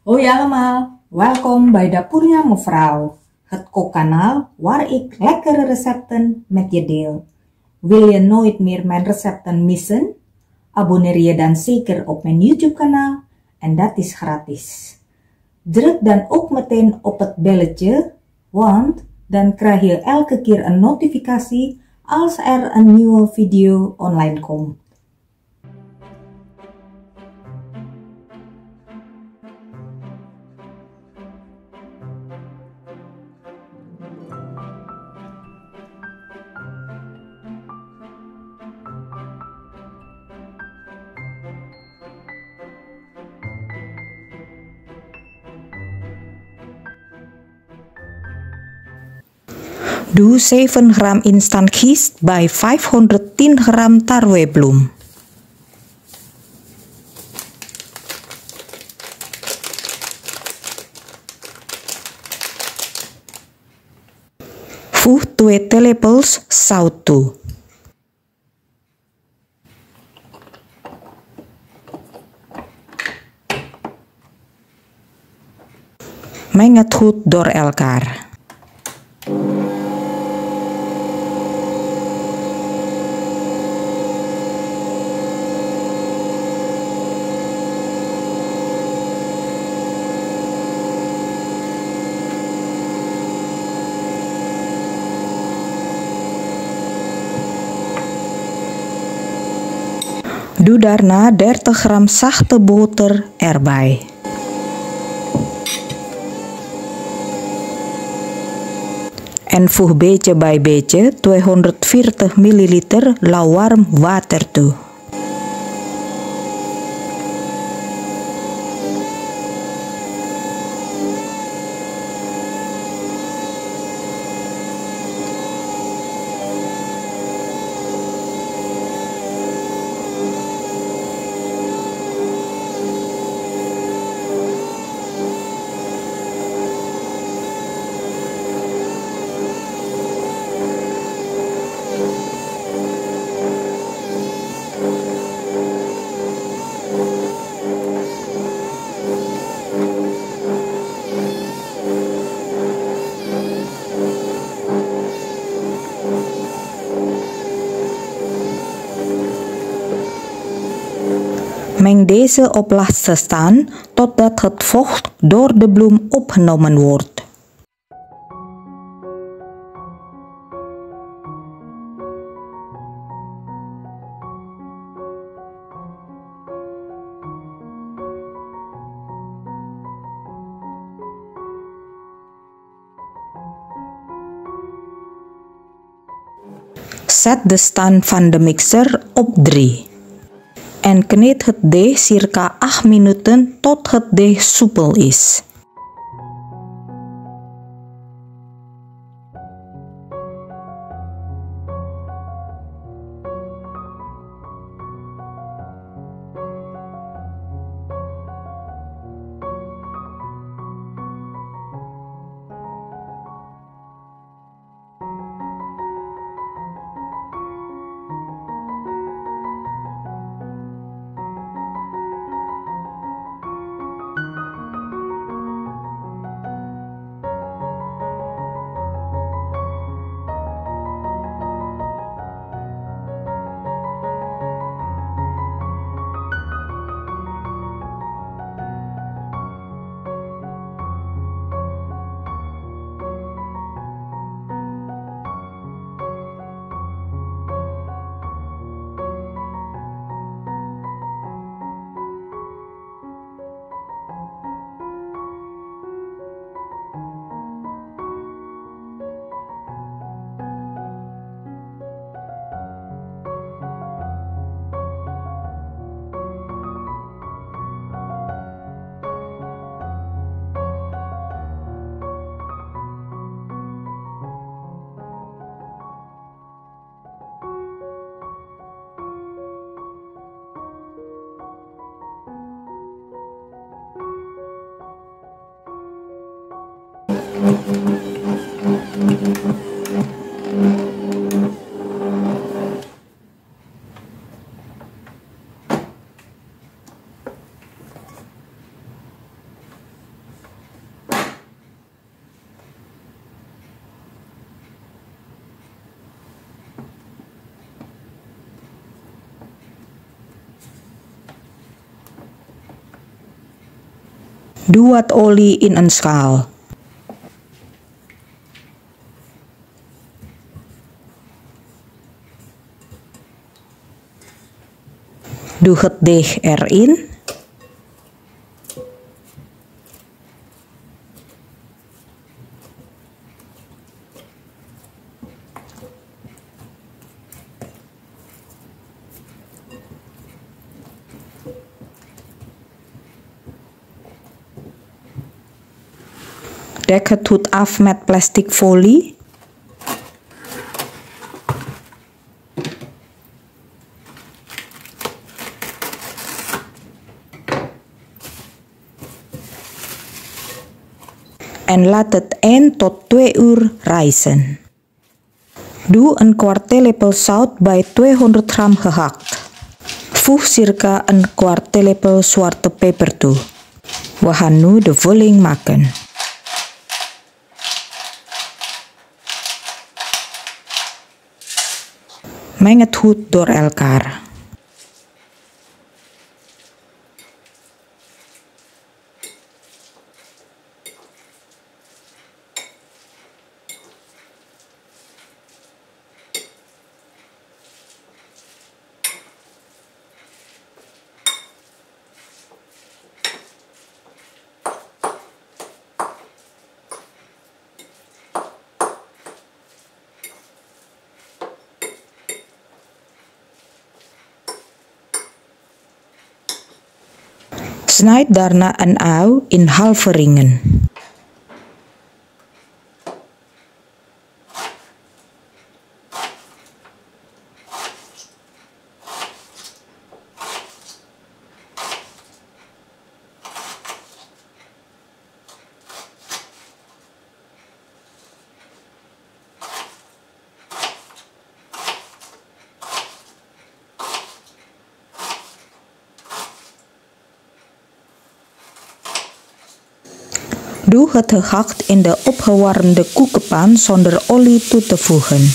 Hoi allemaal, welkom bij Dapurnya Mevrouw, het kookkanaal waar ik lekkere recepten met je deel. Wil je nooit meer mijn recepten missen? Abonneer je dan zeker op mijn YouTube kanaal en dat is gratis. Druk dan ook meteen op het belletje, want dan krijg je elke keer een notificatie als er een nieuwe video online komt. Doe 7 gram instant gist bij 510 gram tarwebloem. Voeg 2 theelepels zout toe. Meng het goed door elkaar. Doe daarna 30 gram zachte boter erbij. En voeg beetje bij beetje 240 ml lauwwarm water toe. Meng deze op laatste staan totdat het vocht door de bloem opgenomen wordt. Zet de stand van de mixer op 3. En kneed het deeg circa 8 minuten tot het deeg soepel is. Doe wat olie in een schaal. Doe het deeg erin. Dek het goed af met plastic folie. En laat het 1 tot 2 uur rijzen. Doe een kwart theelepel zout bij 200 gram gehakt. Voeg circa een kwart theelepel zwarte peper toe. We gaan nu de vulling maken. Meng het goed door elkaar. Snijd daarna een ui in halve ringen. Doe het gehakt in de opgewarmde koekenpan zonder olie toe te voegen.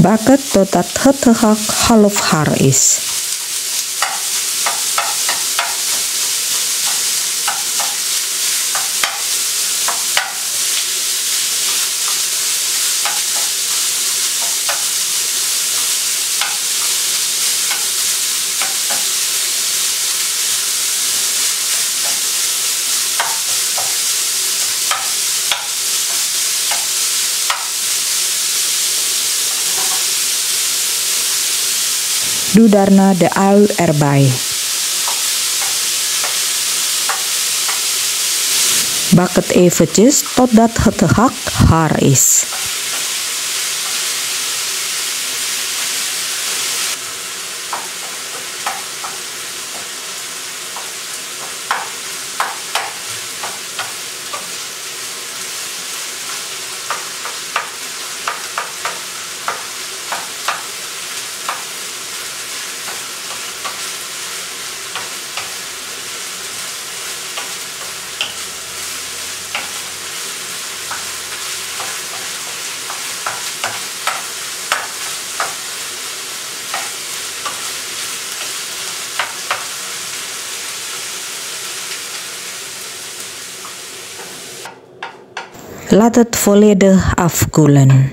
Bak het totdat het gehakt half gaar is. Doe daarna de ui erbij. Bak het eventjes totdat het gehakt gaar is. Laat het volledig afkoelen.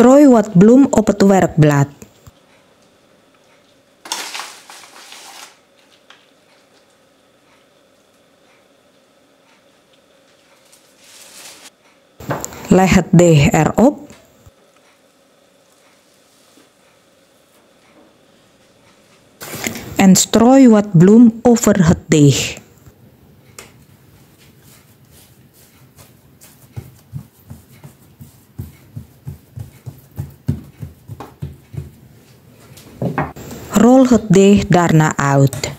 Strooi wat bloem op het werkblad. Leg het deeg erop. En strooi wat bloem over het deeg. Roll het deeg daarna uit.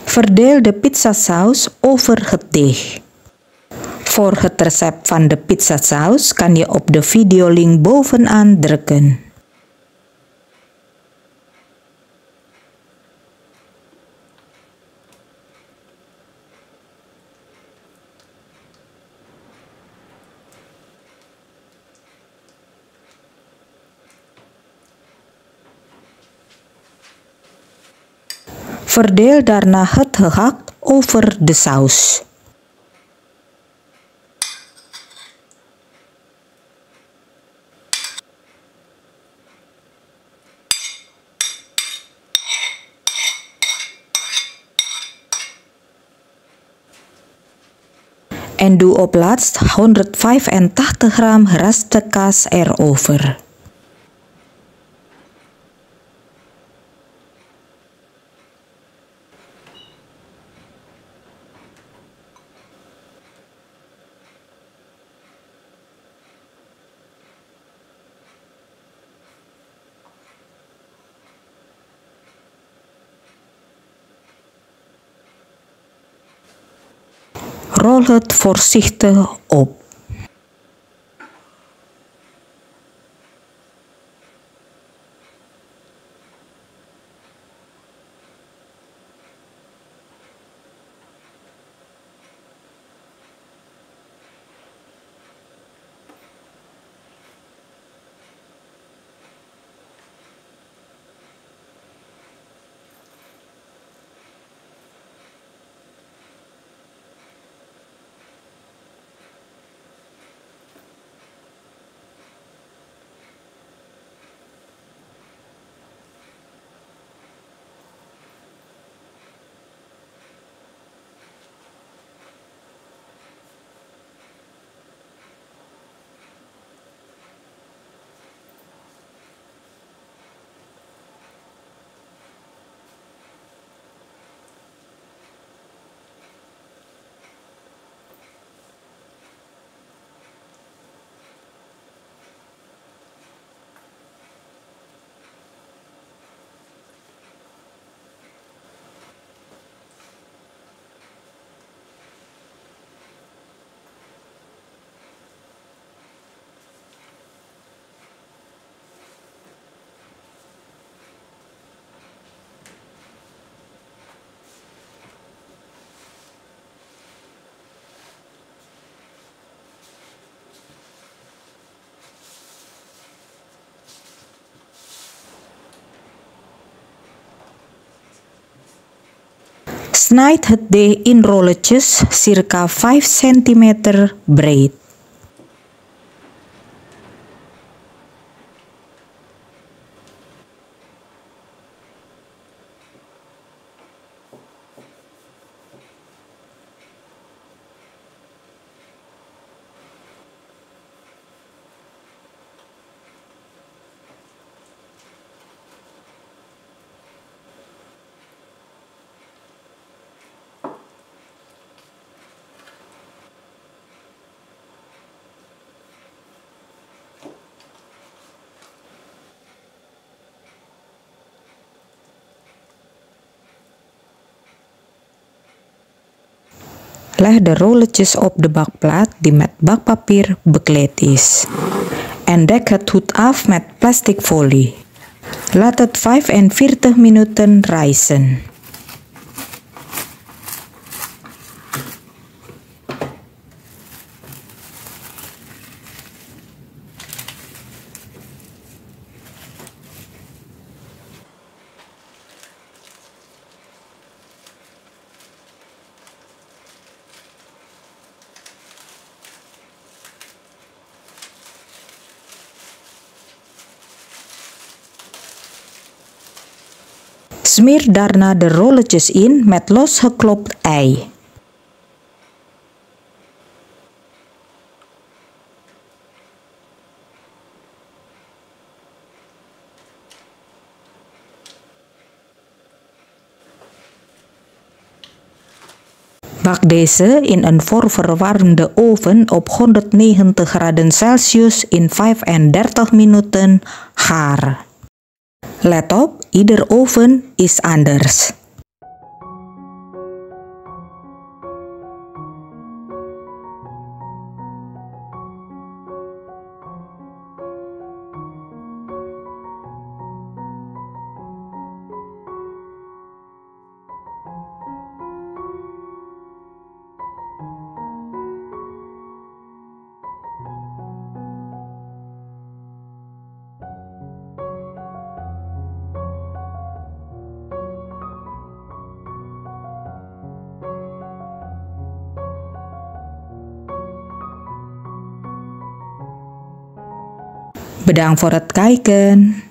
Verdeel de pizzasaus over het deeg. Voor het recept van de pizzasaus kan je op de videolink bovenaan drukken. Verdeel daarna het gehakt over de saus. En doe op laatst 185 gram geraspte kaas erover. Rol het voorzichtig op. Snijd het deeg in rolletjes, circa 5 cm breed. Leg de rolletjes op de bakplaat die met bakpapier bekleed is. En dek het goed af met plastic folie. Laat het 45 minuten rijzen. Smeer daarna de rolletjes in met losgeklopt ei. Bak deze in een voorverwarmde oven op 190 graden Celsius in 35 minuten gaar. Let op, ieder oven is anders. Bedankt voor het kijken.